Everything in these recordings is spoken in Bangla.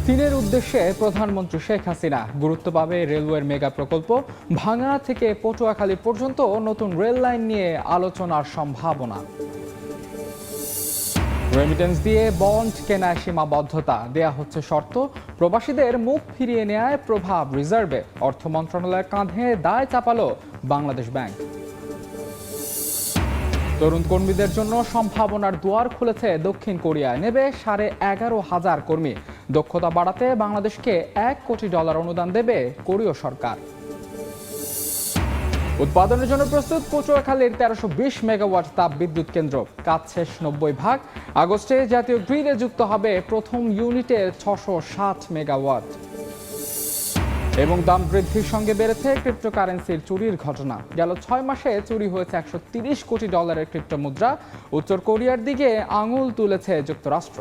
চীনের উদ্দেশ্যে প্রধানমন্ত্রী শেখ হাসিনা গুরুত্ব পাবে রেলওয়ের মেগা প্রকল্প। ভাঙা থেকে পটুয়াখালী পর্যন্ত নতুন রেল লাইন নিয়ে আলোচনার সম্ভাবনা। রেমিটেন্স দিয়ে বন্ড কেনায় সীমাবদ্ধতা দেয়া হচ্ছে শর্ত। প্রবাসীদের মুখ ফিরিয়ে নেয়ায় প্রভাব রিজার্ভে। অর্থ মন্ত্রণালয়ের কাঁধে দায় চাপালো বাংলাদেশ ব্যাংক। তরুণ কর্মীদের জন্য সম্ভাবনার দুয়ার খুলেছে দক্ষিণ কোরিয়ায়। নেবে $11,500 কর্মী। দক্ষতা বাড়াতে বাংলাদেশকে $1 কোটি অনুদান দেবে কোরীয় সরকার। উৎপাদনের জন্য প্রস্তুত পটুয়াখালীর 1320 মেগাওয়াট তাপ বিদ্যুৎ কেন্দ্র। কাজ শেষ 90%। আগস্টে জাতীয় গ্রিডে যুক্ত হবে প্রথম ইউনিটের 660 মেগাওয়াট। এবং দাম বৃদ্ধির সঙ্গে বেড়েছে ক্রিপ্টোকারেন্সির চুরির ঘটনা। গেল 6 মাসে চুরি হয়েছে $130 কোটি ক্রিপ্টো মুদ্রা। উত্তর কোরিয়ার দিকে আঙুল তুলেছে যুক্তরাষ্ট্র।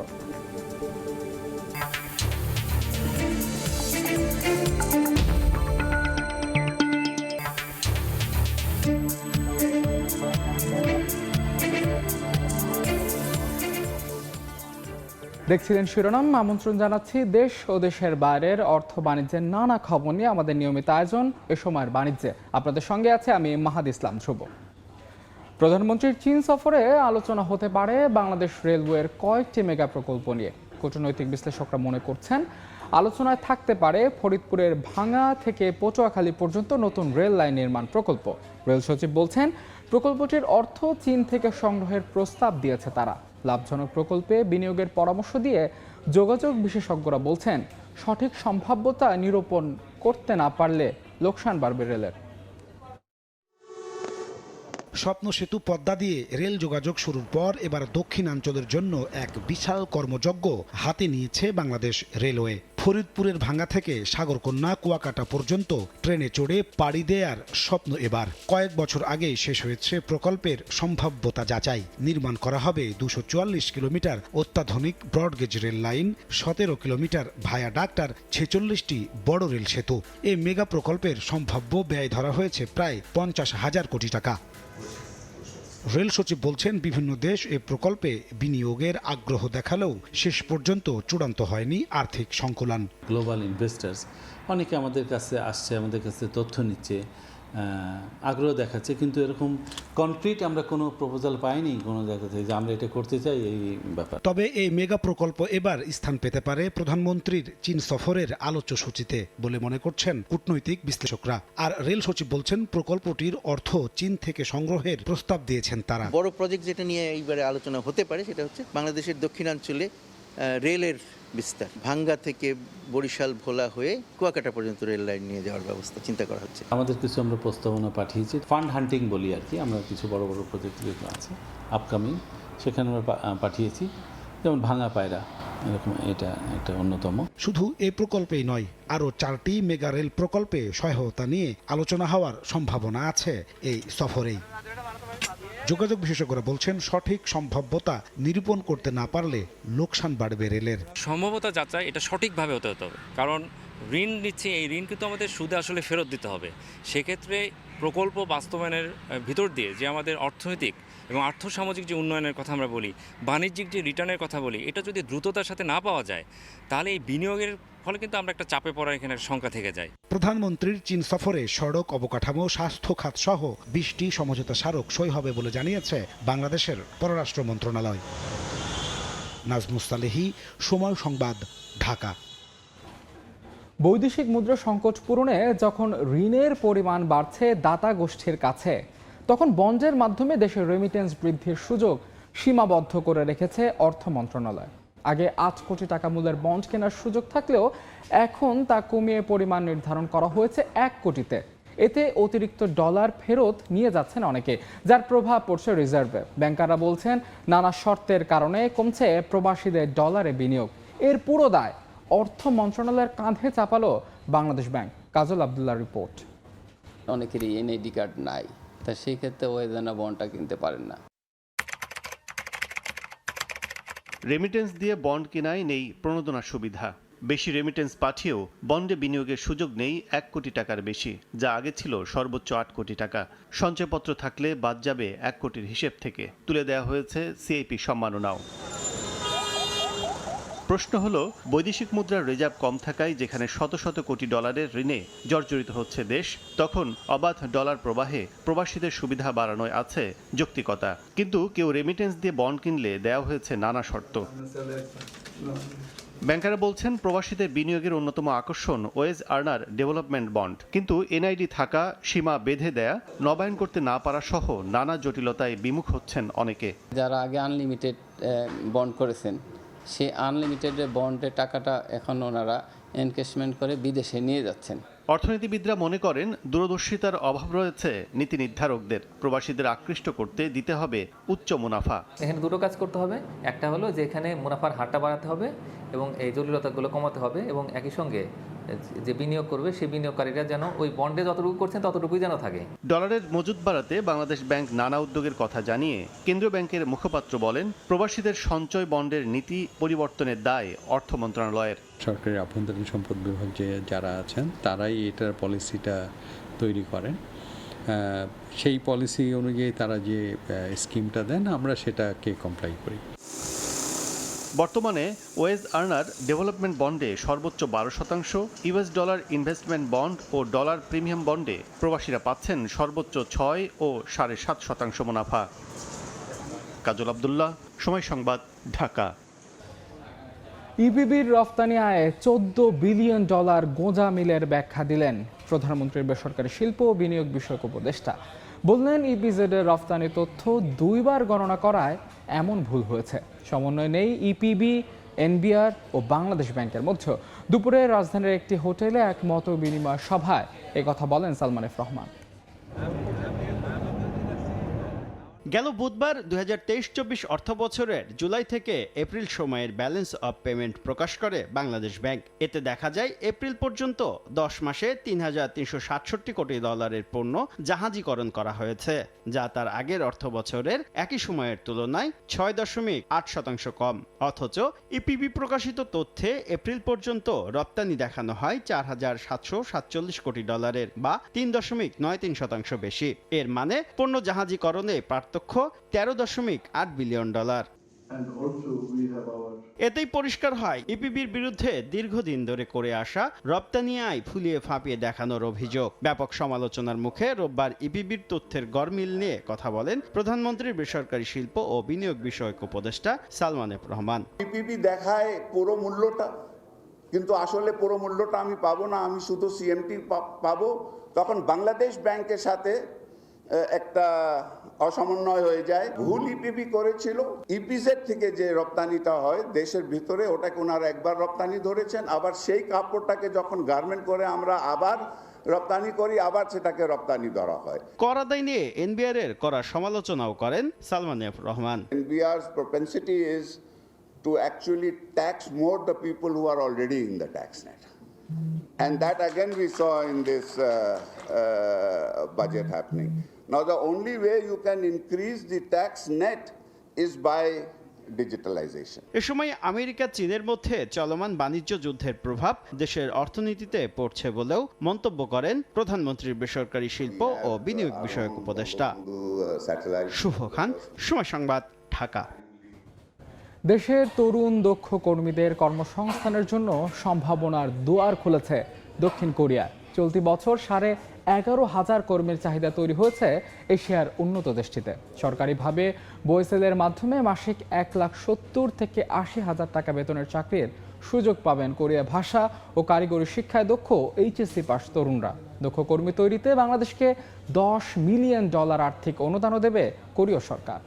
দেখছিলেন শিরোনাম। আমন্ত্রণ জানাচ্ছি দেশ ও দেশের বাইরের অর্থ বাণিজ্যের নানা খবর নিয়ে আমাদের নিয়মিত আয়োজন এ সময়ের বাণিজ্যে। আপনাদের সঙ্গে আছে আমি মাহাদ ইসলাম ধ্রুব। প্রধানমন্ত্রীর চীন সফরে আলোচনা হতে পারে বাংলাদেশ রেলওয়ের কয়েকটি মেগা প্রকল্প নিয়ে। কূটনৈতিক বিশ্লেষকরা মনে করছেন আলোচনায় থাকতে পারে ফরিদপুরের ভাঙা থেকে পটুয়াখালী পর্যন্ত নতুন রেল লাইন নির্মাণ প্রকল্প। রেল সচিব বলছেন প্রকল্পটির অর্থ চীন থেকে সংগ্রহের প্রস্তাব দিয়েছে তারা। লাভজনক প্রকল্পে বিনিয়োগের পরামর্শ দিয়ে যোগাযোগ বিশেষজ্ঞরা বলছেন সঠিক সম্ভাব্যতা নিরূপণ করতে না পারলে লোকসান বাড়বে রেলের। স্বপ্ন সেতু পদ্মা দিয়ে রেল যোগাযোগ শুরুর পর এবার দক্ষিণাঞ্চলের জন্য এক বিশাল কর্মযজ্ঞ হাতে নিয়েছে বাংলাদেশ রেলওয়ে। ফরিদপুরের ভাঙ্গা থেকে সাগরকন্যা কুয়াকাটা পর্যন্ত ট্রেনে চড়ে পাড়ি দেয়ার স্বপ্ন এবার। কয়েক বছর আগে শেষ হয়েছে প্রকল্পের সম্ভাব্যতা যাচাই। নির্মাণ করা হবে 244 কিলোমিটার অত্যাধুনিক ব্রডগেজ রেল লাইন, 17 কিলোমিটার ভায়া ডাক্তার, 46টি বড় রেল সেতু। এই মেগা প্রকল্পের সম্ভাব্য ব্যয় ধরা হয়েছে প্রায় 50,000 কোটি টাকা। রেল সচিব বলছেন বিভিন্ন দেশ এ প্রকল্পে বিনিয়োগের আগ্রহ দেখালেও শেষ পর্যন্ত চূড়ান্ত হয়নি আর্থিক সংকুলান। গ্লোবাল ইনভেস্টার্স অনেকে আমাদের কাছে আসছে, আমাদের কাছে তথ্য নিচ্ছে, আগ্রহ দেখাচ্ছে, কিন্তু এরকম কনক্রিট আমরা কোনো প্রপোজাল পাইনি কোনো জায়গা থেকে যে আমরা এটা করতে চাই এই ব্যাপার। তবে এই মেগা প্রকল্প এবার স্থান পেতে পারে প্রধানমন্ত্রীর চীন সফরের আলোচ্য সূচিতে বলে মনে করছেন কূটনৈতিক বিশ্লেষকরা। আর রেল সচিব বলছেন প্রকল্পটির অর্থ চীন থেকে সংগ্রহের প্রস্তাব দিয়েছেন তারা। বড় প্রজেক্ট যেটা নিয়ে এইবারে আলোচনা হতে পারে সেটা হচ্ছে বাংলাদেশের দক্ষিণাঞ্চলে রেলের বিস্তার। ভাঙ্গা থেকে বরিশাল ভোলা হয়ে কুয়াকাটা পর্যন্ত রেল লাইন নিয়ে যাওয়ার ব্যবস্থা চিন্তা করা হচ্ছে। আমাদের কিছু আমরা প্রস্তাবনা পাঠিয়েছি, ফান্ড হান্টিং বলি আর কি। আমরা কিছু বড় বড় প্রজেক্ট যেগুলো আছে আপকামিং সেখানে আমরা পাঠিয়েছি, যেমন ভাঙা পায়রা, এরকম এটা একটা অন্যতম। শুধু এই প্রকল্পেই নয়, আরও 4টি মেগা রেল প্রকল্পে সহায়তা নিয়ে আলোচনা হওয়ার সম্ভাবনা আছে এই সফরেই। যোগাযোগ বিশেষজ্ঞরা বলছেন সঠিক সম্ভাব্যতা নিরূপণ করতে না পারলে লোকসান বাড়বে রেলের। সম্ভাব্যতা যাচাই এটা সঠিকভাবে হতে হবে, কারণ ঋণ নিচ্ছে, এই ঋণ কিন্তু আমাদের সুদে আসলে ফেরত দিতে হবে। সেক্ষেত্রে প্রকল্প বাস্তবায়নের ভিতর দিয়ে যে আমাদের অর্থনৈতিক এবং আর্থসামাজিক যে উন্নয়নের কথা আমরা বলি, বাণিজ্যিক যে রিটার্নের কথা বলি, এটা যদি দ্রুততার সাথে না পাওয়া যায় তাহলে এই বিনিয়োগের ফলে কিন্তু আমরা একটা চাপে পড়ার এখানে সংখ্যা থেকে যায়। প্রধানমন্ত্রীর চীন সফরে সড়ক অবকাঠামো, স্বাস্থ্য খাত সহ 20টি সমঝোতা স্মারক সই হবে বলে জানিয়েছে বাংলাদেশের পররাষ্ট্র মন্ত্রণালয়। নাজমুস সালেহী, সময় সংবাদ, ঢাকা। বৈদেশিক মুদ্রা সংকট পূরণে যখন ঋণের পরিমাণ বাড়ছে দাতা গোষ্ঠীর কাছে, তখন বন্ডের মাধ্যমে দেশের রেমিটেন্স বৃদ্ধির সুযোগ সীমাবদ্ধ করে রেখেছে অর্থ মন্ত্রণালয়। আগে 8 কোটি টাকা মূল্যের বন্ড কেনার সুযোগ থাকলেও এখন তা কমিয়ে পরিমাণ নির্ধারণ করা হয়েছে 1 কোটিতে। এতে অতিরিক্ত ডলার ফেরত নিয়ে যাচ্ছেন অনেকে, যার প্রভাব পড়ছে রিজার্ভে। ব্যাংকাররা বলছেন নানা শর্তের কারণে কমছে প্রবাসীদের ডলারে বিনিয়োগ। এর পুরো দায় অর্থ মন্ত্রণালয়ের কাঁধে চাপালো বাংলাদেশ ব্যাংক। কাজল আব্দুল্লাহ রিপোর্ট। অনেকেরই এনআইডি কার্ড নাই, তা সেই ক্ষেত্রে ওই জন্য বন্ডটা কিনতে পারেন না। রেমিটেন্স দিয়ে বন্ড কেনায় নেই প্রণোদনার সুবিধা। বেশি রেমিটেন্স পাঠিয়েও বন্ডে বিনিয়োগের সুযোগ নেই 1 কোটি টাকার বেশি, যা আগে ছিল সর্বোচ্চ 8 কোটি টাকা। সঞ্চয়পত্র থাকলে বাদ যাবে 1 কোটির হিসেব থেকে। তুলে দেওয়া হয়েছে সিআইপি সম্মাননাও। প্রশ্ন হলো, বৈদেশিক মুদ্রার রিজার্ভ কম থাকায় যেখানে শত শত কোটি ডলারের ঋণে জর্জরিত হচ্ছে দেশ, তখন অবাধ ডলার প্রবাহে প্রবাসীদের সুবিধা বাড়ানোয় আছে যৌক্তিকতা। কিন্তু কেউ রেমিটেন্স দিয়ে বন্ড কিনলে দেওয়া হয়েছে নানা শর্ত। ব্যাংকাররা বলছেন, প্রবাসীদের বিনিয়োগের অন্যতম আকর্ষণ ওয়েজ আর্নার ডেভেলপমেন্ট বন্ড, কিন্তু এনআইডি থাকা, সীমা বেঁধে দেয়া, নবায়ন করতে না পারা সহ নানা জটিলতায় বিমুখ হচ্ছেন অনেকে। যারা আগে আনলিমিটেড বন্ড করেছেন, সেই আনলিমিটেড বন্ডের টাকাটা এখন ওনারা এনকেশমেন্ট করে বিদেশে নিয়ে যাচ্ছেন। অর্থনীতিবিদরা মনে করেন, দূরদর্শিতার অভাব রয়েছে নীতি নির্ধারকদের। প্রবাসীদের আকৃষ্ট করতে দিতে হবে উচ্চ মুনাফা। এখানে দুটো কাজ করতে হবে। একটা হলো যে এখানে মুনাফার হারটা বাড়াতে হবে এবং এই জটিলতাগুলো কমাতে হবে, এবং একই সঙ্গে যে বিনিয়োগ করবে সেই বিনিয়োগকারীরা যেন ওই বন্ডে যতটুকু করছেন ততটুকুই যেন থাকে। ডলারের মজুদ বাড়াতে বাংলাদেশ ব্যাংক নানা উদ্যোগের কথা জানিয়ে কেন্দ্রীয় ব্যাংকের মুখপাত্র বলেন, প্রবাসীদের সঞ্চয় বন্ডের নীতি পরিবর্তনের দায় অর্থ মন্ত্রণালয়ের। সরকারি আভ্যন্তরীণ সম্পদ বিভাগ যারা আছেন তারাই এটার পলিসিটা তৈরি করেন। সেই পলিসি অনুযায়ী তারা যে স্কিমটা দেন আমরা সেটাকে কমপ্লাই করি। বর্তমানে ওয়েজ আর্নার ডেভেলপমেন্ট বন্ডে সর্বোচ্চ 12%, ইউএস ডলার ইনভেস্টমেন্ট বন্ড ও ডলার প্রিমিয়াম বন্ডে প্রবাসীরা পাচ্ছেন সর্বোচ্চ 6 ও 7.5% মুনাফা। কাজল আব্দুল্লাহ, সময় সংবাদ, ঢাকা। ইপিবির রফতানি আয়ে $14 বিলিয়ন গোঁজা মিলের ব্যাখ্যা দিলেন প্রধানমন্ত্রীর বেসরকারি শিল্প ও বিনিয়োগ বিষয়ক উপদেষ্টা। বললেন, ইপিজেডের রফতানি তথ্য 2 বার গণনা করায় এমন ভুল হয়েছে। সমন্বয় নেই ইপিবি, এনবিআর ও বাংলাদেশ ব্যাংকের মধ্যে। দুপুরে রাজধানীর একটি হোটেলে এক মত বিনিময় সভায় একথা বলেন সালমান এফ রহমান। গেল বুধবার 2023-24 অর্থবছরের জুলাই থেকে এপ্রিল সময়ের ব্যালেন্স অফ পেমেন্ট প্রকাশ করে বাংলাদেশ ব্যাংক। এতে দেখা যায় এপ্রিল পর্যন্ত 10 মাসে $3,367 কোটি পণ্য জাহাজীকরণ করা হয়েছে, যা তার আগের অর্থবছরের একই সময়ের তুলনায় 6.8% কম। অথচ ইপিবি প্রকাশিত তথ্যে এপ্রিল পর্যন্ত রপ্তানি দেখানো হয় $4,747 কোটি, বা 3.93% বেশি। এর মানে পণ্য জাহাজীকরণে পার্থক্য $13.8 বিলিয়ন। এতেই পরিষ্কার হয় ইপিবির বিরুদ্ধে দীর্ঘদিন ধরে করে আসা রপ্তানি আয় ফুলিয়ে ফাঁপিয়ে দেখানোর অভিযোগ। ব্যাপক সমালোচনার মুখে রোববার ইপিবির তথ্যের গরমিল নিয়ে কথা বলেন প্রধানমন্ত্রীর বেসরকারি শিল্প ও বিনিয়োগ বিষয়ক উপদেষ্টা সালমান এফ রহমান। ইপিবি দেখায় পুরো মূল্যটা, কিন্তু আসলে পুরো মূল্যটা আমি পাবো না, আমি শুধু সিএমটি পাবো। তখন বাংলাদেশ ব্যাংকের সাথে একটা অসমন্বয় হয়ে যায়। ভুল ইপিবি করেছিল। ইপিজেড থেকে যে রপ্তানিটা হয় দেশের ভিতরে, ওটাকে ওনারা একবার রপ্তানি ধরেছেন, আবার সেই কাপড়টাকে যখন গার্মেন্ট করে আমরা আবার রপ্তানি করি, আবার সেটাকে রপ্তানি ধরা হয়। কর আদায় নিয়ে এনবিআর এর করা সমালোচনাও করেন Salman F Rahman. NBR's propensity is to actually tax more the people who are already in the tax net. And that again we saw in this budget happening. Now the only way you can increase the tax net is by digitalization. এ সময় আমেরিকা চীনের মধ্যে চলমান বাণিজ্য যুদ্ধের প্রভাব দেশের অর্থনীতিতে পড়ছে বলেও মন্তব্য করেন প্রধানমন্ত্রীর বেসরকারি শিল্প ও বিনিয়োগ বিষয়ক উপদেষ্টা। শুভ খান, সময় সংবাদ, ঢাকা। দেশের তরুণ দক্ষ কর্মীদের কর্মসংস্থানের জন্য সম্ভাবনার দুয়ার খুলেছে দক্ষিণ কোরিয়া। চলতি বছর 11,500 কর্মীর চাহিদা তৈরি হয়েছে এশিয়ার উন্নত দেশটিতে। সরকারিভাবে বইসেলের মাধ্যমে মাসিক 1,70,000 থেকে 80,000 টাকা বেতনের চাকরির সুযোগ পাবেন কোরিয়া ভাষা ও কারিগরি শিক্ষায় দক্ষ এইচএসসি পাস তরুণরা। দক্ষ কর্মী তৈরিতে বাংলাদেশকে $10 মিলিয়ন আর্থিক অনুদানও দেবে কোরীয় সরকার।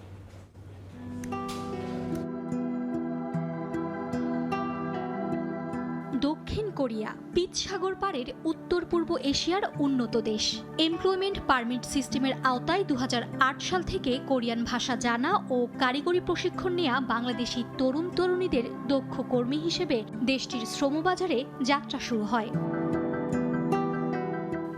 দক্ষিণ কোরিয়া পিচ সাগর পাড়ের উত্তর পূর্ব এশিয়ার উন্নত দেশ। এমপ্লয়মেন্ট পারমিট সিস্টেমের আওতায় 2008 সাল থেকে কোরিয়ান ভাষা জানা ও কারিগরি প্রশিক্ষণ নেওয়া বাংলাদেশি তরুণ তরুণীদের দক্ষ কর্মী হিসেবে দেশটির শ্রমবাজারে যাত্রা শুরু হয়।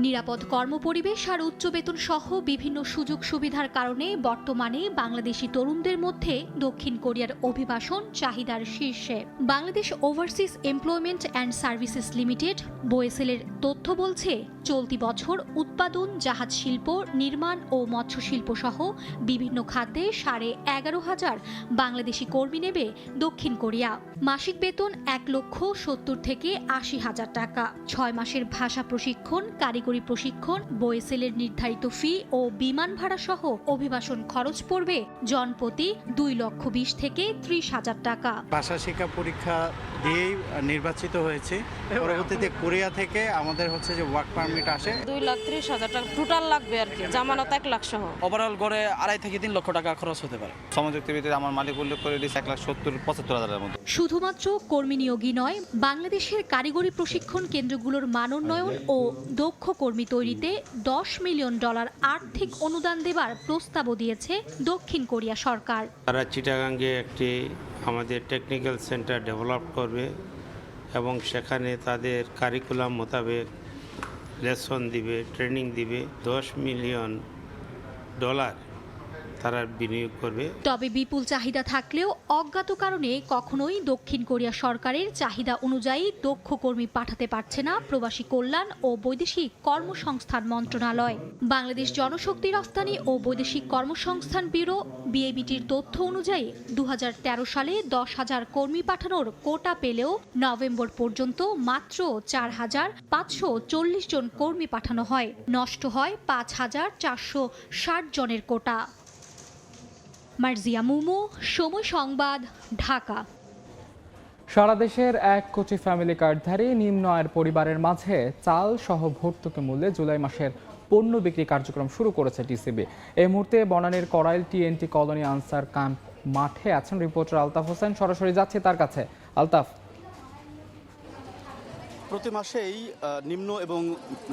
নিরাপদ কর্মপরিবেশ আর উচ্চ বেতন সহ বিভিন্ন সুযোগ সুবিধার কারণে বর্তমানে বাংলাদেশি তরুণদের মধ্যে দক্ষিণ কোরিয়ার অভিবাসন চাহিদার শীর্ষে। Bangladesh overseas employment and services limited বোয়েসেলের তথ্য বলছে, চলতি বছর উৎপাদন, জাহাজ শিল্প, নির্মাণ ও মৎস্য শিল্প সহ বিভিন্ন খাতে 11,500 বাংলাদেশি কর্মী নেবে দক্ষিণ কোরিয়া। মাসিক বেতন 1,70,000 থেকে 80,000 টাকা। 6 মাসের ভাষা প্রশিক্ষণ, কারিগরি প্রশিক্ষণ, বোয়েসেলের নির্ধারিত ফি ও বিমান ভাড়া সহ অভিবাসন খরচ পড়বে জনপ্রতি 2,20,000 থেকে 30,000 টাকা। ভাষা শিক্ষা পরীক্ষা দিয়েই নির্বাচিত হয়েছে। পরবর্তীতে কোরিয়া থেকে আমাদের হচ্ছে যে ওয়ার্ক পারমিট আসে। 2,30,000 টাকা টোটাল লাগবে আর কি, জামানত 1 লাখ সহ। ওভারঅল গড়ে 2.5 থেকে 3 লক্ষ টাকা খরচ হতে পারে। শ্রমযুক্তির ভিত্তিতে আমার মালিক উল্লেখ করে দিয়েছে 1,70,000-75,000 মধ্যে। শুধুমাত্র কর্মী নিয়োগই নয়, বাংলাদেশের কারিগরি প্রশিক্ষণ কেন্দ্রগুলোর মানোন্নয়ন ও দক্ষ কর্মী তৈরিতে $10 মিলিয়ন আর্থিক অনুদান দেবার প্রস্তাবও দিয়েছে দক্ষিণ কোরিয়া সরকার। তারা চিটাগাঙ্গে একটি আমাদের টেকনিক্যাল সেন্টার ডেভেলপ করবে এবং সেখানে তাদের কারিকুলাম মোতাবেক লেসন দিবে, ট্রেনিং দিবে। $10 মিলিয়ন তারা বিনিয়োগ করবে। তবে বিপুল চাহিদা থাকলেও অজ্ঞাত কারণে কখনোই দক্ষিণ কোরিয়া সরকারের চাহিদা অনুযায়ী দক্ষ কর্মী পাঠাতে পারছে না প্রবাসী কল্যাণ ও বৈদেশিক কর্মসংস্থান মন্ত্রণালয়। বাংলাদেশ জনশক্তি রফতানি ও বৈদেশিক কর্মসংস্থান ব্যুরো বিএবিটির তথ্য অনুযায়ী 2013 সালে 10,000 কর্মী পাঠানোর কোটা পেলেও নভেম্বর পর্যন্ত মাত্র 4,540 জন কর্মী পাঠানো হয়। নষ্ট হয় 5,460 জনের কোটা। মার্জিয়া মুমু, সময় সংবাদ, ঢাকা। সারা দেশের 1 কোটি ফ্যামিলি কার্ডধারী নিম্ন আয়ের পরিবারের মাঝে চাল সহ ভর্তুকি মূল্যে জুলাই মাসের পণ্য বিক্রি কার্যক্রম শুরু করেছে টিসিবি। এই মুহূর্তে বনানীর Korail TNT colony Ansar camp মাঠে আছেন রিপোর্টার আলতাফ হোসেন। সরাসরি যাচ্ছে তার কাছে। আলতাফ, প্রতি মাসেই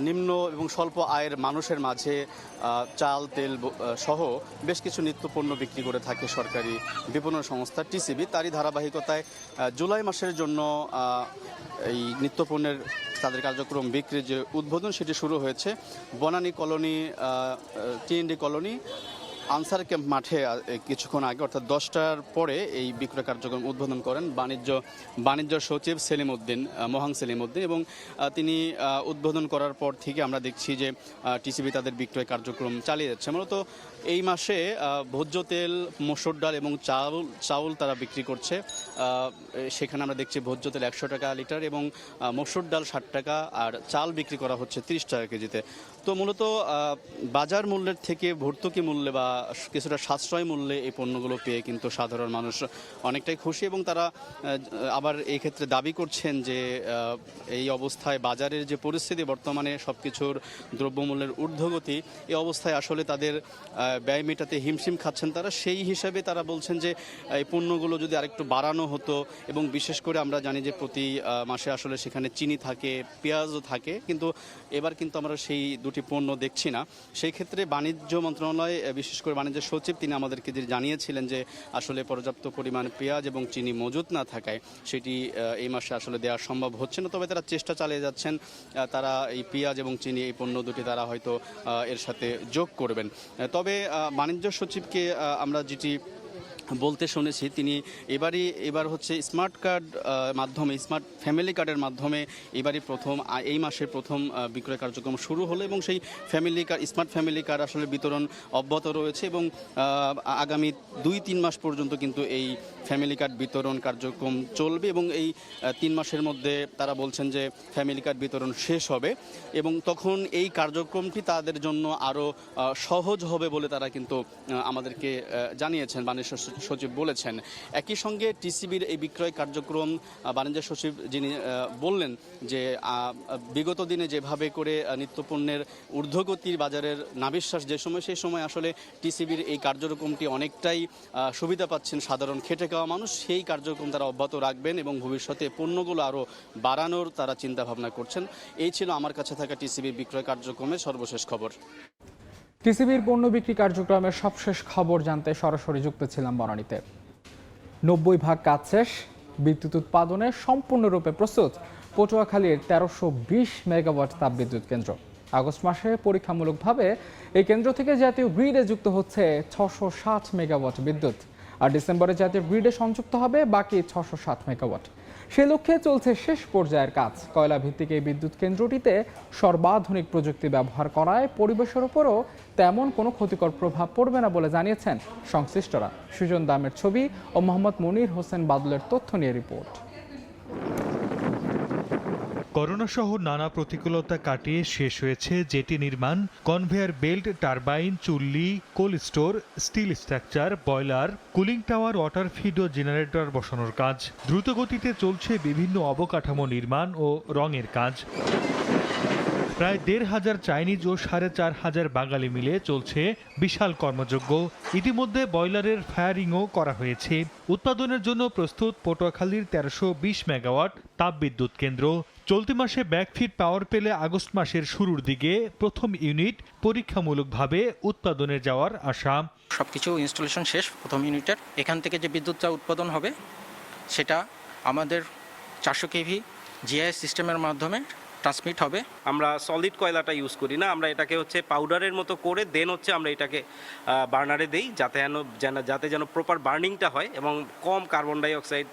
নিম্ন এবং স্বল্প আয়ের মানুষের মাঝে চাল, তেল সহ বেশ কিছু নিত্যপণ্য বিক্রি করে থাকে সরকারি বিপণন সংস্থা টিসিবি। তারই ধারাবাহিকতায় জুলাই মাসের জন্য এই নিত্যপণ্যের তাদের কার্যক্রম বিক্রির যে উদ্বোধন সেটি শুরু হয়েছে Banani colony TND colony Ansar camp মাঠে কিছুক্ষণ আগে, অর্থাৎ 10টার পরে এই বিক্রয় কার্যক্রম উদ্বোধন করেন বাণিজ্য সচিব মোহাং সেলিম উদ্দিন এবং তিনি উদ্বোধন করার পর থেকে আমরা দেখছি যে টিসিবি তাদের বিক্রয় কার্যক্রম চালিয়ে যাচ্ছে। মূলত এই মাসে ভোজ্য তেল, মসুর ডাল এবং চাউল তারা বিক্রি করছে। সেখানে আমরা দেখছি ভোজ্য তেল 100 টাকা লিটার এবং মসুর ডাল 60 টাকা, আর চাল বিক্রি করা হচ্ছে 30 টাকা কেজিতে। তো মূলত বাজার মূল্যের থেকে ভর্তুকি মূল্যে বা কিছুটা সাশ্রয় মূল্যে এই পণ্যগুলো পেয়ে কিন্তু সাধারণ মানুষ অনেকটাই খুশি এবং তারা আবার এই ক্ষেত্রে দাবি করছেন যে এই অবস্থায় বাজারের যে পরিস্থিতি বর্তমানে সবকিছুর দ্রব্যমূল্যের ঊর্ধ্বগতি, এই অবস্থায় আসলে তাদের ব্যয় মেটাতে হিমশিম খাচ্ছেন তারা। সেই হিসাবে তারা বলছেন যে এই পণ্যগুলো যদি আরেকটু বাড়ানো হতো এবং বিশেষ করে আমরা জানি যে প্রতি মাসে আসলে সেখানে চিনি থাকে, পেঁয়াজও থাকে, কিন্তু এবার কিন্তু আমরা সেই দুটি পণ্য দেখছি না। সেই ক্ষেত্রে বাণিজ্য মন্ত্রণালয়, বিশেষ করে বাণিজ্য সচিব, তিনি আমাদেরকে জানিয়েছিলেন যে আসলে পর্যাপ্ত পরিমাণ পেঁয়াজ এবং চিনি মজুত না থাকায় সেটি এই মাসে আসলে দেওয়া সম্ভব হচ্ছে না। তবে তারা চেষ্টা চালিয়ে যাচ্ছেন, তারা এই পেঁয়াজ এবং চিনি এই পণ্য দুটি তারা হয়তো এর সাথে যোগ করবেন। তবে বাণিজ্য সচিবকে আমরা যেটি বলতে শুনেছি, তিনি এবার হচ্ছে স্মার্ট ফ্যামিলি কার্ডের মাধ্যমে এই মাসের প্রথম বিক্রয় কার্যক্রম শুরু হলো এবং সেই স্মার্ট ফ্যামিলি কার্ড আসলে বিতরণ অব্যাহত রয়েছে এবং আগামী 2-3 মাস পর্যন্ত কিন্তু এই ফ্যামিলি কার্ড বিতরণ কার্যক্রম চলবে এবং এই 3 মাসের মধ্যে তারা বলছেন যে ফ্যামিলি কার্ড বিতরণ শেষ হবে এবং তখন এই কার্যক্রমটি তাদের জন্য আরও সহজ হবে বলে তারা কিন্তু আমাদেরকে জানিয়েছেন, বাণিজ্য সচিব বলেছেন। একই সঙ্গে টিসিবির এই বিক্রয় কার্যক্রম বাণিজ্য সচিব যিনি বললেন যে বিগত দিনে যেভাবে করে নিত্যপণ্যের ঊর্ধ্বগতির বাজারের নাভিশ্বাস সেই সময় আসলে টিসিবির এই কার্যক্রমটি অনেকটাই সুবিধা পাচ্ছেন সাধারণ খেটে খাওয়া মানুষ। সেই কার্যক্রম তারা অব্যাহত রাখবেন এবং ভবিষ্যতে পণ্যগুলো আরও বাড়ানোর তারা চিন্তা ভাবনা করছেন। এই ছিল আমার কাছে থাকা টিসিবির বিক্রয় কার্যক্রমের সর্বশেষ খবর। টিসিবির পণ্য বিক্রি কার্যক্রমের সবশেষ খবর জানতে সরাসরি যুক্ত ছিলাম বনানীতে। 90% কাজ শেষ, বিদ্যুৎ উৎপাদনে সম্পূর্ণরূপে প্রস্তুত পটুয়াখালীর 1320 মেগাওয়াট তাপবিদ্যুৎ কেন্দ্র। আগস্ট মাসে পরীক্ষামূলকভাবে এই কেন্দ্র থেকে জাতীয় গ্রিডে যুক্ত হচ্ছে 660 মেগাওয়াট বিদ্যুৎ, আর ডিসেম্বরে জাতীয় গ্রিডে সংযুক্ত হবে বাকি 660 মেগাওয়াট। সে লক্ষ্যে চলছে শেষ পর্যায়ের কাজ। কয়লা ভিত্তিক এই বিদ্যুৎ কেন্দ্রটিতে সর্বাধুনিক প্রযুক্তি ব্যবহার করায় পরিবেশের উপরও তেমন কোনো ক্ষতিকর প্রভাব পড়বে না বলে জানিয়েছেন সংশ্লিষ্টরা। সুজন দামের ছবি ও মোহাম্মদ মনির হোসেন বাদলের তথ্য নিয়ে রিপোর্ট। করোনা সহ নানা প্রতিকূলতা কাটিয়ে শেষ হয়েছে জেটি নির্মাণ, কনভেয়ার বেল্ট, টারবাইন, চুল্লি, cold store, steel structure, boiler, cooling tower, water feed ও জেনারেটর বসানোর কাজ। দ্রুত গতিতে চলছে বিভিন্ন অবকাঠামো নির্মাণ ও রঙের কাজ। প্রায় ১৫০০ চাইনিজ ও ৪৫০০ বাঙালি মিলে চলছে বিশাল কর্মযজ্ঞ। ইতিমধ্যে বয়লারের ফায়ারিংও করা হয়েছে। উৎপাদনের জন্য প্রস্তুত পটুয়াখালীর ১৩২০ মেগাওয়াট তাপবিদ্যুৎ কেন্দ্র। চলতি মাসে ব্যাকফিট পাওয়ার পেলে আগস্ট মাসের শুরুর দিকে প্রথম ইউনিট পরীক্ষামূলকভাবে উৎপাদনে যাওয়ার আশা। সবকিছু ইনস্টলেশন শেষ প্রথম ইউনিটের। এখান থেকে যে বিদ্যুৎটা উৎপাদন হবে সেটা আমাদের 400 কেভি জিআইএস সিস্টেমের মাধ্যমে ট্রান্সমিট হবে। আমরা সলিড কয়লাটা ইউজ করি না, আমরা এটাকে হচ্ছে পাউডারের মতো করে দেন হচ্ছে আমরা এটাকে বার্নারে দেই, যাতে যেন প্রপার বার্নিংটা হয় এবং কম carbon dioxide,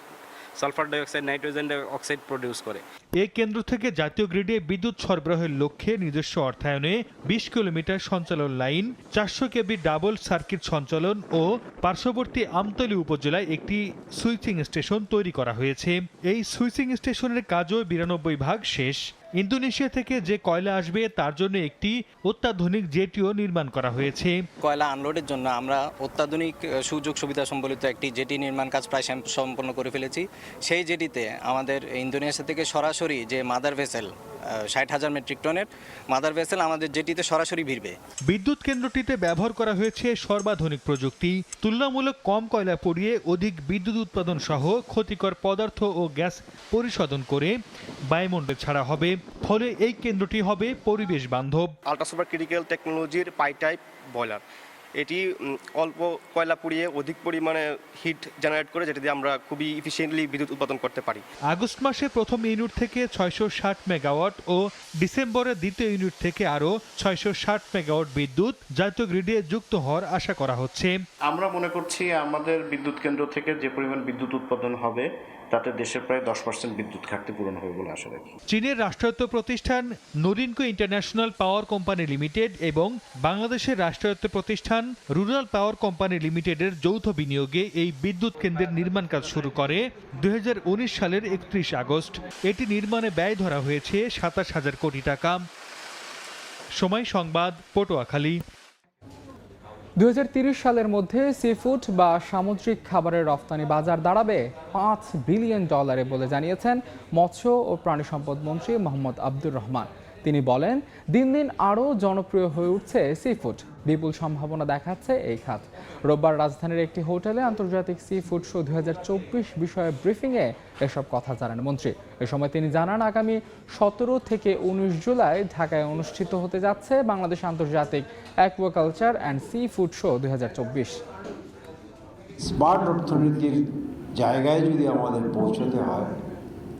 sulphur dioxide, nitrogen dioxide produce করে। এই কেন্দ্র থেকে জাতীয় গ্রিডে বিদ্যুৎ সরবরাহের লক্ষ্যে নিজস্ব অর্থায়নে ২০ কিলোমিটার সঞ্চালন লাইন, ৪০০ কেবি ডাবল সার্কিট সঞ্চালন ও পার্শ্ববর্তী আমতলী উপজেলায় একটি সুইচিং স্টেশন তৈরি করা হয়েছে। এই সুইচিং স্টেশনের কাজও ৯২% শেষ। ইন্দোনেশিয়া থেকে যে কয়লা আসবে তার জন্য একটি অত্যাধুনিক জেটিও নির্মাণ করা হয়েছে। কয়লা আনলোডের জন্য আমরা অত্যাধুনিক সুযোগ সুবিধা সম্বলিত একটি জেটি নির্মাণ কাজ প্রায় সম্পন্ন করে ফেলেছি। সেই জেটিতে আমাদের ইন্দোনেশিয়া থেকে সরাসরি যে মাদার ভেসেল ৬০,০০০ মেট্রিক টনের মাদার ভেসেল আমাদের জেটিতে সরাসরি ভিড়বে। বিদ্যুৎ কেন্দ্রটিতে ব্যবহার করা হয়েছে সর্বাধুনিক প্রযুক্তি। তুলনামূলক কম কয়লা পুড়িয়ে অধিক বিদ্যুৎ উৎপাদন সহ ক্ষতিকর পদার্থ ও গ্যাস পরিশোধন করে বায়ুমণ্ডলে ছাড়া হবে। ফলে এই কেন্দ্রটি হবে পরিবেশ বান্ধব। আল্ট্রাসুপার ক্রিটিক্যাল টেকনোলজির পাই টাইপ বয়লার, এটি অল্প কয়লা পুড়িয়ে অধিক পরিমাণে হিট জেনারেট করে, যেটা দিয়ে আমরা খুবই ইফিশিয়েন্টলি বিদ্যুৎ উৎপাদন করতে পারি। আগস্ট মাসে প্রথম ইউনিট থেকে ৬৬০ মেগাওয়াট ও ডিসেম্বরে দ্বিতীয় ইউনিট থেকে আরও ৬৬০ মেগাওয়াট বিদ্যুৎ জাতীয় গ্রিডে যুক্ত হওয়ার আশা করা হচ্ছে। আমরা মনে করছি আমাদের বিদ্যুৎ কেন্দ্র থেকে যে পরিমাণ বিদ্যুৎ উৎপাদন হবে তাতে দেশের প্রায় 10% বিদ্যুৎ ঘাটতি পূরণ হবে বলে আশা রাখি। চীনের রাষ্ট্রায়ত্ত প্রতিষ্ঠান নোরিনকো ইন্টারন্যাশনাল পাওয়ার কোম্পানি লিমিটেড এবং বাংলাদেশের রাষ্ট্রায়ত্ত প্রতিষ্ঠান রুরাল পাওয়ার কোম্পানি লিমিটেডের যৌথ বিনিয়োগে এই বিদ্যুৎ কেন্দ্রের নির্মাণ কাজ শুরু করে ২০১৯ সালের ৩১ আগস্ট। এটি নির্মাণে ব্যয় ধরা হয়েছে ২৭,০০০ কোটি টাকা। সময় সংবাদ, পটুয়াখালী। ২০৩০ সালের মধ্যে সিফুড বা সামুদ্রিক খাবারের রফতানি বাজার দাঁড়াবে $৫ বিলিয়ন বলে জানিয়েছেন মৎস্য ও প্রাণী সম্পদ মন্ত্রী মোহাম্মদ আব্দুর রহমান। তিনি বলেন, দিন দিন আরও জনপ্রিয় হয়ে উঠছে সিফুড। বিপুল সম্ভাবনা দেখাচ্ছে এই খাত। রোববার রাজধানীর একটি হোটেলে আন্তর্জাতিক সিফুড শো ২০২৪ বিষয়ে ব্রিফিংয়ে এসব কথা জানান মন্ত্রী। এ সময় তিনি জানান, আগামী ১৭ থেকে ১৯ জুলাই ঢাকায় অনুষ্ঠিত হতে যাচ্ছে বাংলাদেশ আন্তর্জাতিক aquaculture and sea food show ২০২৪। Smart অর্থনীতির জায়গায় যদি আমাদের পৌঁছতে হয়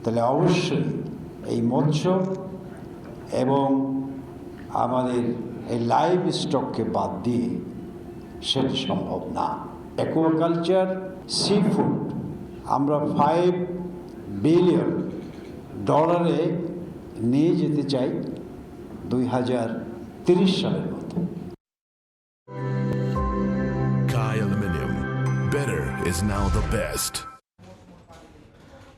তাহলে অবশ্যই এই মৎস্য এবং আমাদের এই লাইভ স্টককে বাদ দিয়ে সেটা সম্ভব না। অ্যাকুয়াকালচার, সি ফুড আমরা $5 বিলিয়ন নিয়ে যেতে চাই 2030 সালের মধ্যে। Kai Aluminium. Better is now the best.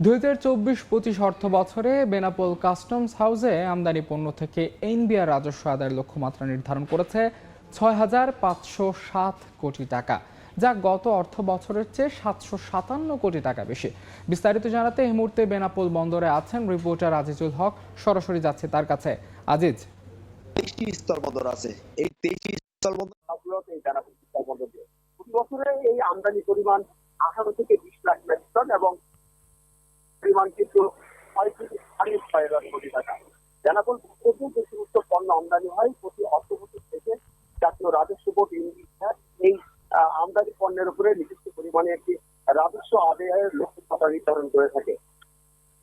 ২০২৪-২৫ অর্থ বছরে বেনাপোল কাস্টমস হাউসে আমদানি পণ্য থেকে এনবিআর রাজস্ব আদায়ের লক্ষ্যমাত্রা নির্ধারণ করেছে ৬,৫০৭ কোটি টাকা, যা গত অর্থ বছরের চেয়ে ৭৫৭ কোটি টাকা বেশি। বিস্তারিত জানাতে এই মুহূর্তে বেনাপোল বন্দরে আছেন রিপোর্টার আজিজুল হক। সরাসরি যাচ্ছে তার কাছে। আজিজ, ২৩টি স্থলবন্দর আছে, এই ২৩টি স্থলবন্দর প্রতি বছরে এই আমদানি পরিমাণ ১৮ থেকে ২০ লাখ মেট্রিক টন এবং পরিমাণ কিন্তু ৬ থেকে ৬.৫ লাখ কোটি টাকা। বেনাপোল থেকে যে সমস্ত পণ্য আমদানি হয় প্রতি অর্থ বছর থেকে জাতীয় রাজস্ব বোর্ড এই আমদানি পণ্যের উপরে নির্দিষ্ট পরিমাণে একটি রাজস্ব আদায়ের লক্ষ্যমাত্রা নির্ধারণ করে থাকে।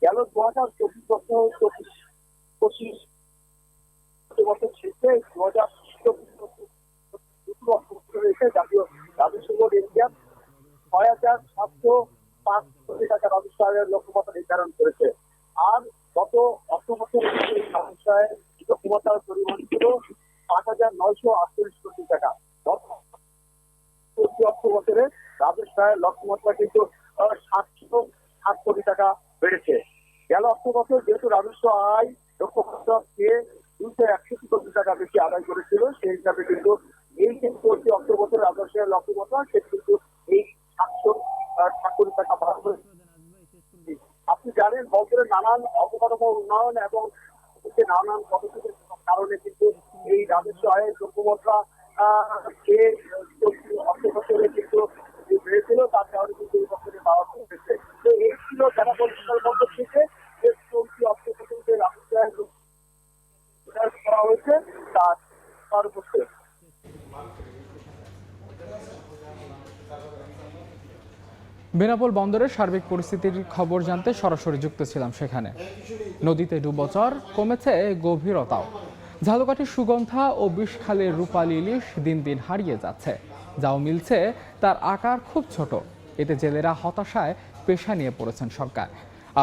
গেল ২০২৪-২৫ অর্থবছর শেষে 2023 এসে জাতীয় রাজস্ব বোর্ড ইন্ডিয়া 6,705 কোটি টাকা রাজস্ব আয়ের লক্ষ্যমাত্রা নির্ধারণ করেছে। আর গত অর্থবছরে এই রাজস্ব আয়ের লক্ষ্যমাত্রার পরিমাণ ছিল 5,948 কোটি টাকা। অর্থ বছরে রাজস্ব আয়ের লক্ষ্যমাত্রা কিন্তু 707 কোটি টাকা বেড়েছে। গেল অর্থ বছর যেহেতু রাজস্ব আয় লক্ষ্যমাত্রা চেয়ে 261 কোটি টাকা বেশি আদায় করেছিল, সেই হিসাবে কিন্তু এই যে চলতি অর্থ বছর রাজস্ব আয়ের লক্ষ্যমাত্রা সেটি কিন্তু এই 707 কোটি টাকা বাড়বে। আপনি জানেন বছরের নানান অবকাঠামো উন্নয়ন এবং নানান পদক্ষেপের কারণে কিন্তু এই রাজস্ব আয়ের লক্ষ্যমাত্রা অর্থ বছরে কিন্তু বেড়েছিল, তার কারণে কিন্তু এই বছরে বাড়ানো হয়েছে। তো এই ছিল যারা পরিষ্কার মধ্যে থেকে যে চলতি অর্থ বছরে যে রাজস্ব আয়ের করা হয়েছে তার উপর বেনাপোল বন্দরের সার্বিক পরিস্থিতির খবর জানতে সরাসরি যুক্ত ছিলাম সেখানে। নদীতে ডুবোচর, কমেছে গভীরতাও। ঝালকাঠির সুগন্ধা ও বিষখালীর রূপালী ইলিশ দিন দিন হারিয়ে যাচ্ছে। যাও মিলছে তার আকার খুব ছোট। এতে জেলেরা হতাশায় পেশা নিয়ে পড়েছেন সরকার।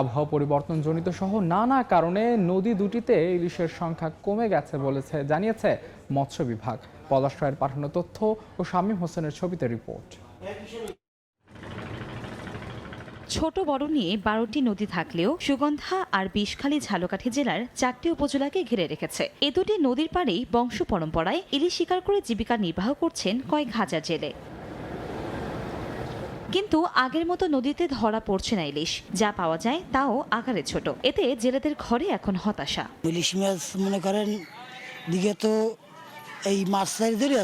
আবহাওয়া পরিবর্তনজনিত সহ নানা কারণে নদী দুটিতে ইলিশের সংখ্যা কমে গেছে বলেছে জানিয়েছে মৎস্য বিভাগ। পলাশ রায়ের পাঠানো তথ্য ও শামীম হোসেনের ছবিতে রিপোর্ট। ছোট বড় নিয়ে 12টি নদী থাকলেও সুগন্ধা আর বিষখালী ঝালকাঠি জেলার 4টি উপজেলাকে ঘিরে রেখেছে। এ দুটি নদীর পাড়েই বংশ পরম্পরায় ইলিশ শিকার করে জীবিকা নির্বাহ করছেন কয়েক হাজার জেলে। কিন্তু আগের মতো নদীতে ধরা পড়ছে না ইলিশ। যা পাওয়া যায় তাও আকারে ছোট। এতে জেলেদের ঘরে এখন হতাশা। ইলিশ মাছ মনে করেন দিকে তো এই মাছ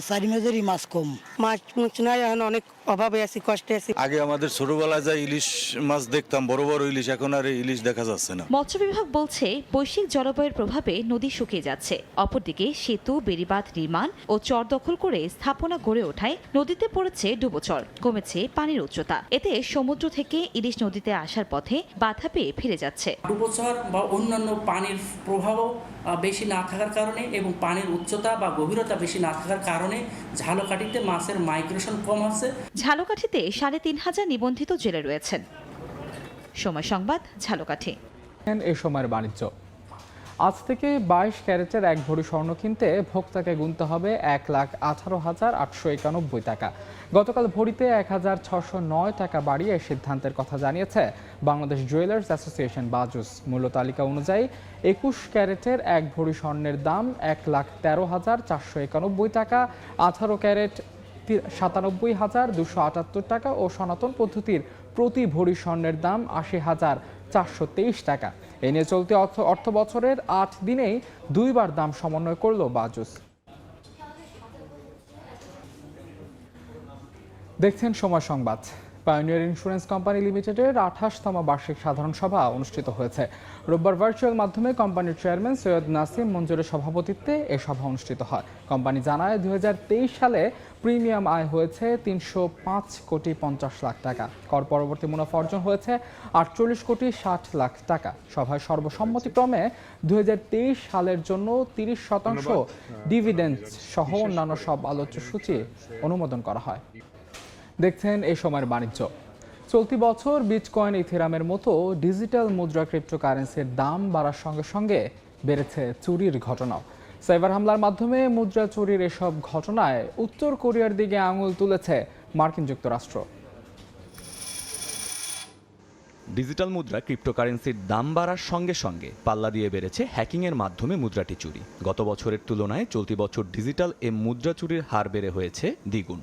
চারি মাছেরই মাছ কম, মাছ নাই, এখন অনেক অভাবে আছি, কষ্টে আছি। আগে আমাদের ছোটবেলায় যা ইলিশ মাছ দেখতাম, বড় বড় ইলিশ, এখন আর ইলিশ দেখা যাচ্ছে না। মৎস্য বিভাগ বলছে বৈশ্বিক জলবায়ুর প্রভাবে নদী শুকিয়ে যাচ্ছে। অপরদিকে সেতু, বেড়িবাঁধ নির্মাণ ও চর দখল করে স্থাপনা গড়ে ওঠায় নদীতে পড়েছে ডুবোচর, কমেছে পানির উচ্চতা। এতে সমুদ্র থেকে ইলিশ নদীতে আসার পথে বাধা পেয়ে ফিরে যাচ্ছে। ডুবোচর বা অন্যান্য পানির প্রভাবও বেশি না থাকার কারণে এবং পানির উচ্চতা বা গভীরতা বেশি না থাকার কারণে ঝালকাঠিতে মাছের মাইগ্রেশন কম আছে। ঝালকাঠিতে 3,500 নিবন্ধিত জেলে রয়েছেন। সময় সংবাদ, ঝালকাঠি। এই সময়ের বাণিজ্য। আজ থেকে 22 ক্যারেটের 1 ভরি স্বর্ণ কিনতে ভোক্তাকে গুনতে হবে 1,18,891 টাকা। গতকাল ভরিতে 1,609 টাকা বাড়িয়ে সিদ্ধান্তের কথা জানিয়েছে বাংলাদেশ জুয়েলার্স অ্যাসোসিয়েশন বাজুস। মূল্য তালিকা অনুযায়ী 21 ক্যারেটের 1 ভরি স্বর্ণের দাম 1,13,491 টাকা, 18 ক্যারেট 97,278 টাকা ও সনাতন পদ্ধতির প্রতি ভরি স্বর্ণের দাম 80,423 টাকা। এ নিয়ে চলতি অর্থ বছরের 8 দিনেই 2বার দাম সমন্বয় করল বাজুস। দেখছেন সময় সংবাদ। পায়োনিয়ার ইন্স্যুরেন্স কোম্পানি লিমিটেডের 28তম বার্ষিক সাধারণ সভা অনুষ্ঠিত হয়েছে। রোববার ভার্চুয়াল মাধ্যমে কোম্পানির চেয়ারম্যান সৈয়দ নাসিম মঞ্জুরের সভাপতিত্বে এ সভা অনুষ্ঠিত হয়। কোম্পানি জানায় 2023 সালে প্রিমিয়াম আয় হয়েছে 305 কোটি 50 লাখ টাকা। কর পরবর্তী মুনাফা অর্জন হয়েছে 48 কোটি 60 লাখ টাকা। সভায় সর্বসম্মতিক্রমে 2023 সালের জন্য 30% ডিভিডেন্ড সহ অন্যান্য সব আলোচ্য সূচি অনুমোদন করা হয়। দেখছেন এই সময়ের বাণিজ্য। চলতি বছর বিটকয়েন, ইথেরিয়ামের মতো ডিজিটাল মুদ্রা ক্রিপ্টোকারেন্সির দাম বাড়ার সঙ্গে সঙ্গে বেড়েছে চুরির ঘটনাও। সাইবার হামলার মাধ্যমে মুদ্রা চুরির এসব ঘটনায় উত্তর কোরিয়ার দিকে আঙুল তুলেছে মার্কিন যুক্তরাষ্ট্র। ডিজিটাল মুদ্রা ক্রিপ্টোকারেন্সির দাম বাড়ার সঙ্গে সঙ্গে পাল্লা দিয়ে বেড়েছে হ্যাকিংয়ের মাধ্যমে মুদ্রাটি চুরি। গত বছরের তুলনায় চলতি বছর ডিজিটাল মুদ্রা চুরির হার বেড়ে হয়েছে দ্বিগুণ।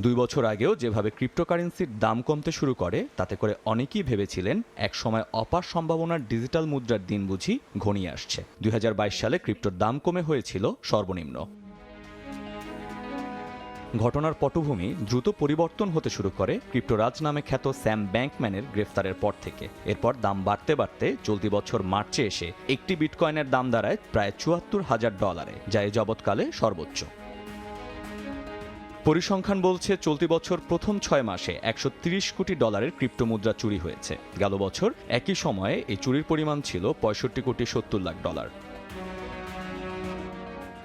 2 বছর আগেও যেভাবে ক্রিপ্টোকারেন্সির দাম কমতে শুরু করে তাতে করে অনেকেই ভেবেছিলেন একসময় অপার সম্ভাবনার ডিজিটাল মুদ্রার দিন বুঝি ঘনিয়ে আসছে। 2022 সালে ক্রিপ্টোর দাম কমে হয়েছিল সর্বনিম্ন। ঘটনার পটভূমি দ্রুত পরিবর্তন হতে শুরু করে ক্রিপ্টোরাজ নামে খ্যাত স্যাম ব্যাংকম্যানের গ্রেফতারের পর থেকে। এরপর দাম বাড়তে বাড়তে চলতি বছর মার্চে এসে একটি বিটকয়েনের দাম দাঁড়ায় প্রায় $74,000, যা এ যাবৎকালে সর্বোচ্চ। পরিসংখ্যান বলছে চলতি বছর প্রথম 6 মাসে $130 কোটি ক্রিপ্টো মুদ্রা চুরি হয়েছে। গেল বছর একই সময়ে এই চুরির পরিমাণ ছিল $65 কোটি 70 লাখ।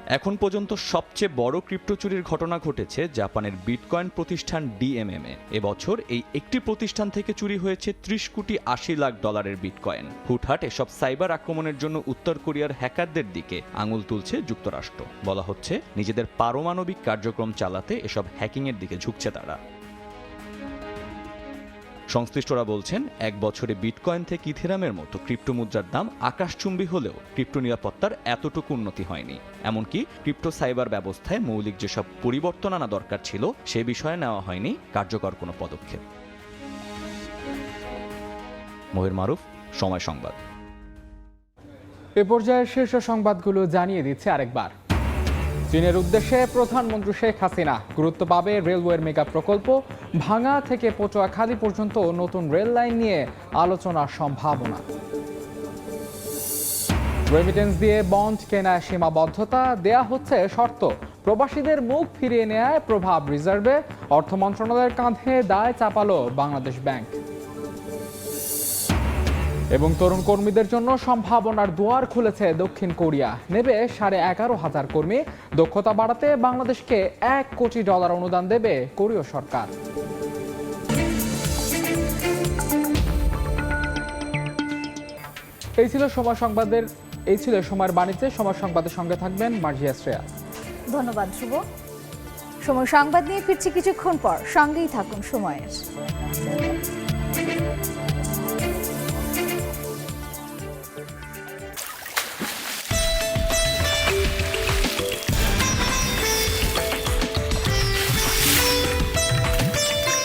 এখন পর্যন্ত সবচেয়ে বড় ক্রিপ্টো চুরির ঘটনা ঘটেছে জাপানের বিটকয়েন প্রতিষ্ঠান DMM এ। এবছর এই একটি প্রতিষ্ঠান থেকে চুরি হয়েছে 30 কোটি 80 লাখ ডলারের বিটকয়েন। হুটহাট এসব সাইবার আক্রমণের জন্য উত্তর কোরিয়ার হ্যাকারদের দিকে আঙুল তুলছে যুক্তরাষ্ট্র। বলা হচ্ছে নিজেদের পারমাণবিক কার্যক্রম চালাতে এসব হ্যাকিংয়ের দিকে ঝুঁকছে তারা। সংশ্লিষ্টরা বলছেন, এক বছরে বিটকয়েন থেকে ইথেরিয়ামের মতো ক্রিপ্টো মুদ্রার দাম আকাশচুম্বী হলেও ক্রিপ্টো নিরাপত্তার এতটুকু উন্নতি হয়নি। এমনকি ক্রিপ্টো সাইবার ব্যবস্থায় মৌলিক যেসব পরিবর্তন আনা দরকার ছিল সে বিষয়ে নেওয়া হয়নি কার্যকর কোনো পদক্ষেপ। মহির মারুফ, সময় সংবাদ। এ পর্যায়ে শীর্ষ সংবাদগুলো জানিয়ে দিচ্ছে আরেকবার। চীনের উদ্দেশ্যে প্রধানমন্ত্রী শেখ হাসিনা, গুরুত্ব পাবে রেলওয়ের মেগা প্রকল্প, ভাঙা থেকে পটুয়াখালী পর্যন্ত নতুন রেল লাইন নিয়ে আলোচনার সম্ভাবনা। রেমিটেন্স দিয়ে বন্ড কেনায় সীমাবদ্ধতা, দেয়া হচ্ছে শর্ত, প্রবাসীদের মুখ ফিরিয়ে নেয় প্রভাব রিজার্ভে, অর্থ মন্ত্রণালয়ের কাঁধে দায় চাপালো বাংলাদেশ ব্যাংক। এবং তরুণ কর্মীদের জন্য সম্ভাবনার দুয়ার খুলেছে দক্ষিণ কোরিয়া, নেবে 11,500 কর্মী। দক্ষতা বাড়াতে বাংলাদেশকে $1 কোটি অনুদান দেবে কোরীয় সরকার। এই ছিল সময়ের বাণিজ্যে। সময় সংবাদের সঙ্গে থাকবেন মার্জিয়া শ্রেয়া। ধন্যবাদ ধ্রুব। সময় সংবাদ নিয়ে ফিরছি কিছুক্ষণ পর, সঙ্গেই থাকুন সময়ের।